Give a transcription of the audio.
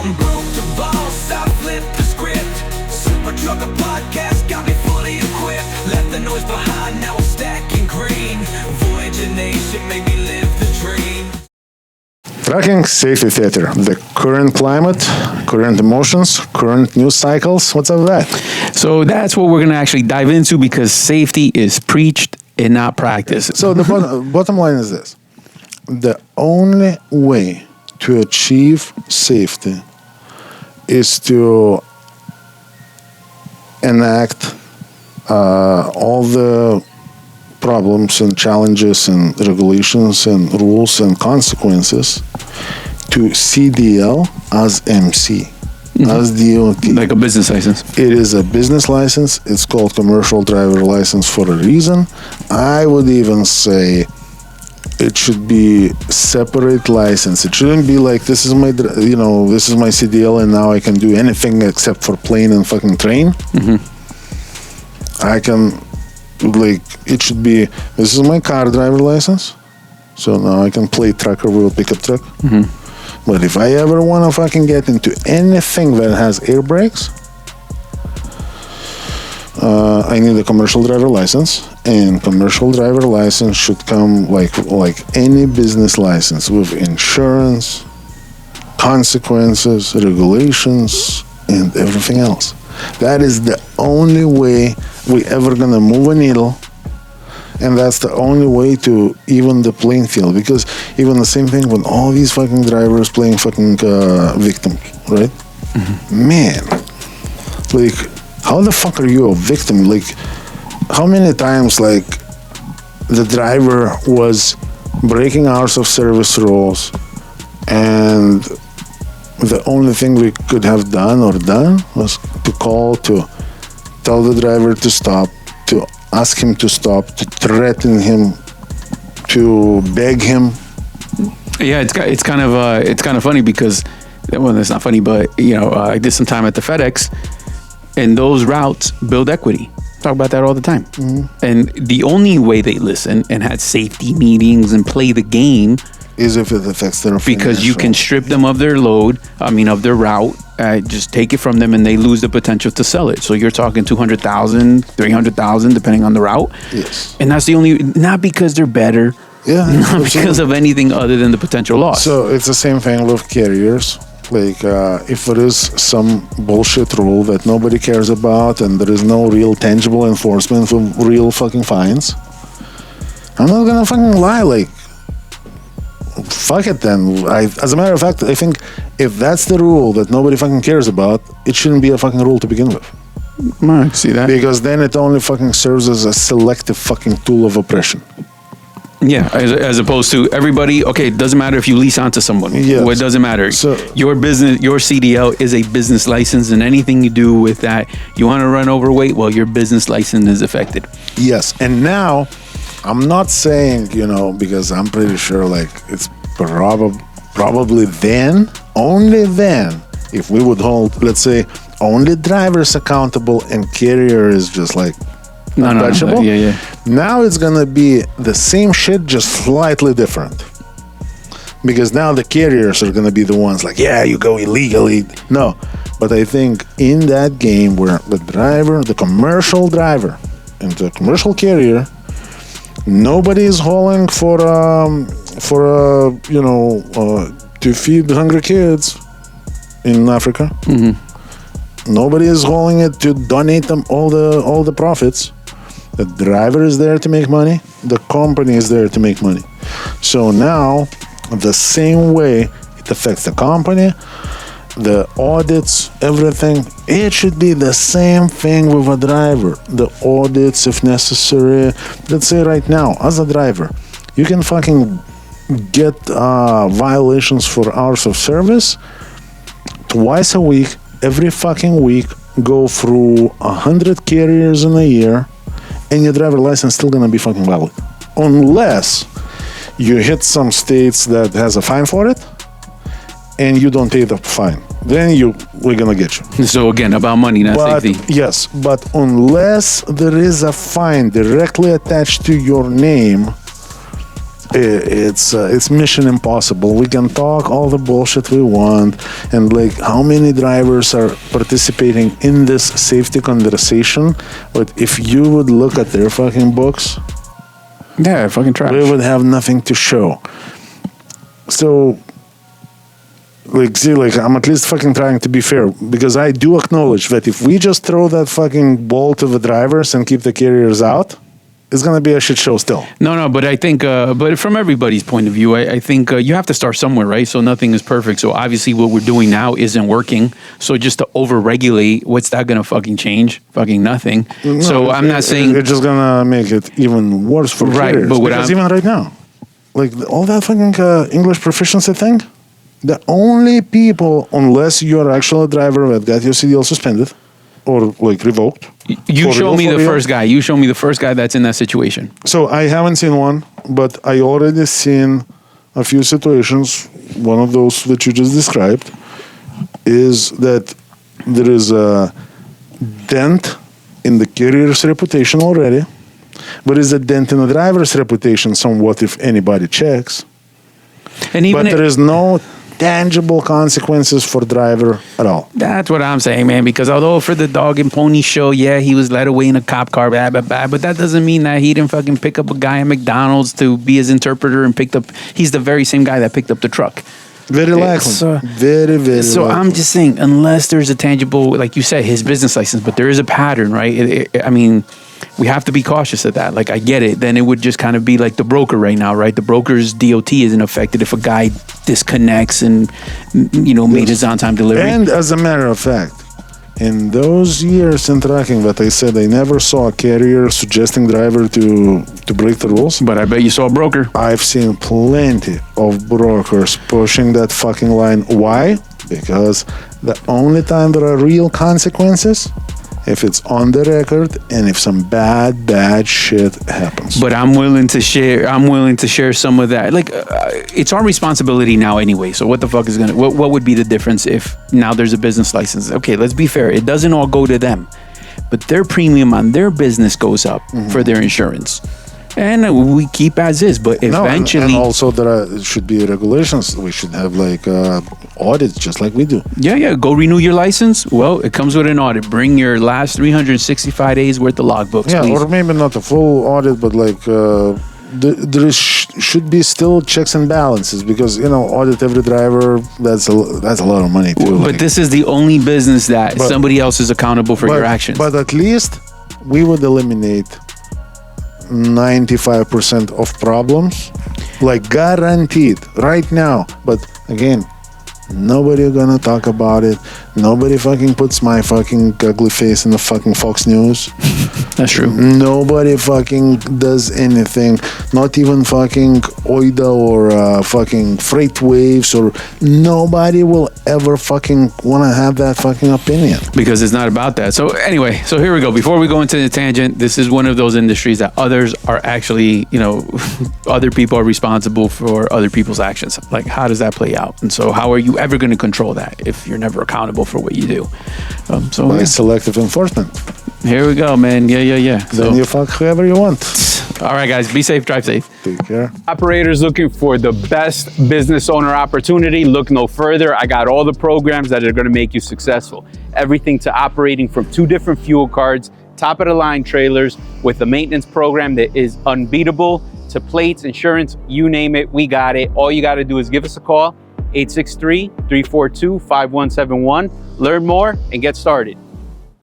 I'm broke the boss, I flip the script. Super Trucker Podcast got me fully equipped. Left the noise behind, now I'm stacking green. Voyager Nation make me live the dream. Trucking Safety Theater, the current climate, current emotions, current news cycles. What's up with that? So that's what we're going to actually dive into, because safety is preached and not practiced. So the bottom line is this. The only way to achieve safety is to enact all the problems and challenges and regulations and rules and consequences to CDL as MC, as DOT. Like a business license. It is a business license. It's called commercial driver license for a reason. I would even say it should be separate license. It shouldn't be like, this is my CDL and now I can do anything except for plane and fucking train. I can, like, it should be, this is my car driver license, so now I can play trucker with a pickup truck. But if I ever want to fucking get into anything that has air brakes, I need a commercial driver license, and commercial driver license should come like any business license with insurance, consequences, regulations, and everything else. That is the only way we ever gonna move a needle, and that's the only way to even the playing field. Because even the same thing when all these fucking drivers playing fucking victims, right? Man, like, how the fuck are you a victim? Like, how many times, like, the driver was breaking hours of service rules, and the only thing we could have done was to call, to tell the driver to stop, to ask him to stop, to threaten him, to beg him. Yeah, it's kind of funny because, well, it's not funny, but I did some time at the FedEx, and those routes build equity. Talk about that all the time. And the only way they listen and had safety meetings and play the game is if it affects their financial. Because you can strip them of their load, of their route, just take it from them, and they lose the potential to sell it. So you're talking 200,000, 300,000, depending on the route. Yes. And that's the only, not because they're better, not because of anything other than the potential loss. So it's the same thing with carriers. Like, if there is some bullshit rule that nobody cares about and there is no real tangible enforcement for real fucking fines, I'm not gonna fucking lie, like, fuck it then. As a matter of fact, I think if that's the rule that nobody fucking cares about, it shouldn't be a fucking rule to begin with. I see that. Because then it only fucking serves as a selective fucking tool of oppression. Yeah, as opposed to everybody, okay, it doesn't matter if you lease onto someone. Yes. Well, it doesn't matter. So, your business, your CDL is a business license, and anything you do with that, you want to run overweight, well, your business license is affected. Yes, and now, I'm not saying, because I'm pretty sure, like, it's probably then, only then, if we would hold, let's say, only drivers accountable and carrier is just like untouchable. Yeah. Now it's gonna be the same shit, just slightly different. Because now the carriers are gonna be the ones like, yeah, you go illegally. No, but I think in that game where the driver, the commercial driver, and the commercial carrier, nobody is hauling to feed hungry kids in Africa. Nobody is hauling it to donate them all the profits. The driver is there to make money. The company is there to make money. So now, the same way it affects the company, the audits, everything, it should be the same thing with a driver. The audits, if necessary. Let's say right now, as a driver, you can fucking get violations for hours of service twice a week, every fucking week, go through 100 carriers in a year, and your driver license still gonna be fucking valid. Unless you hit some states that has a fine for it, and you don't pay the fine. Then we're gonna get you. So again, about money, not safety. Yes, but unless there is a fine directly attached to your name, it's mission impossible. We can talk all the bullshit we want, and like how many drivers are participating in this safety conversation, but if you would look at their fucking books, Yeah, fucking trash. we would have nothing to show. So, like, see, like, I'm at least fucking trying to be fair, because I do acknowledge that if we just throw that fucking ball to the drivers and keep the carriers out, it's gonna be a shit show still. No, but I think, but from everybody's point of view, I think you have to start somewhere, right? So nothing is perfect. So obviously what we're doing now isn't working. So just to over-regulate, what's that going to fucking change? Fucking nothing. So I'm not saying... It's just gonna make it even worse for Right, carriers. but what because I'm- even right now, like, all that fucking English proficiency thing, the only people, unless you're actually a driver that got your CDL suspended or, like, revoked. You For show real, me for the real? first guy. You show me the first guy that's in that situation. So I haven't seen one, but I already seen a few situations. One of those that you just described is that there is a dent in the carrier's reputation already, but is a dent in the driver's reputation somewhat if anybody checks. And even But there is no tangible consequences for driver at all. that's what I'm saying, man. Because although for the dog and pony show, yeah, he was led away in a cop car, blah, blah, blah, but that doesn't mean that he didn't fucking pick up a guy at McDonald's to be his interpreter and picked up. He's the very same guy that picked up the truck. Very It's, likely. Very, very So likely. I'm just saying, unless there's a tangible, like you said, his business license, but there is a pattern, right? I mean, we have to be cautious of that. Like, I get it. Then it would just kind of be like the broker right now, right? The broker's DOT isn't affected if a guy disconnects and, you know, made his on-time delivery. And as a matter of fact, in those years in trucking that I said I never saw a carrier suggesting driver to break the rules, But I bet you saw a broker. I've seen plenty of brokers pushing that fucking line. Why? Because the only time there are real consequences if it's on the record and if some bad shit happens. But I'm willing to share. I'm willing to share some of that. Like, it's our responsibility now anyway. So what the fuck is gonna? What would be the difference if now there's a business license? Okay, let's be fair. It doesn't all go to them, but their premium on their business goes up for their insurance, and we keep as is. But No, eventually, and also there should be regulations. We should have like audits just like we do. yeah, go renew your license. Well, it comes with an audit. Bring your last 365 days worth of logbooks, Yeah, please. or maybe not a full audit, but like should be still checks and balances, because you know, audit every driver, that's a lot of money too. But this is the only business that But- somebody else is accountable for your actions. But at least we would eliminate 95% of problems, like guaranteed right now. But again, nobody gonna talk about it. Nobody fucking puts my fucking ugly face in the fucking Fox News. That's true. Nobody fucking does anything. Not even fucking OIDA or fucking Freight Waves, or nobody will ever fucking want to have that fucking opinion. Because it's not about that. So anyway, so here we go. Before we go into the tangent, this is one of those industries that others are actually, you know, other people are responsible for other people's actions. Like, how does that play out? And so how are you ever going to control that if you're never accountable for what you do? So By yeah, selective enforcement. here we go, man. Yeah. Then you fuck whoever you want. All right, guys, be safe, drive safe. Take care. Operators looking for the best business owner opportunity, look no further. I got all the programs that are going to make you successful. Everything to operating from 2 different fuel cards, top of the line trailers with a maintenance program that is unbeatable, to plates, insurance, you name it, we got it. All you got to do is give us a call, 863-342-5171. Learn more and get started.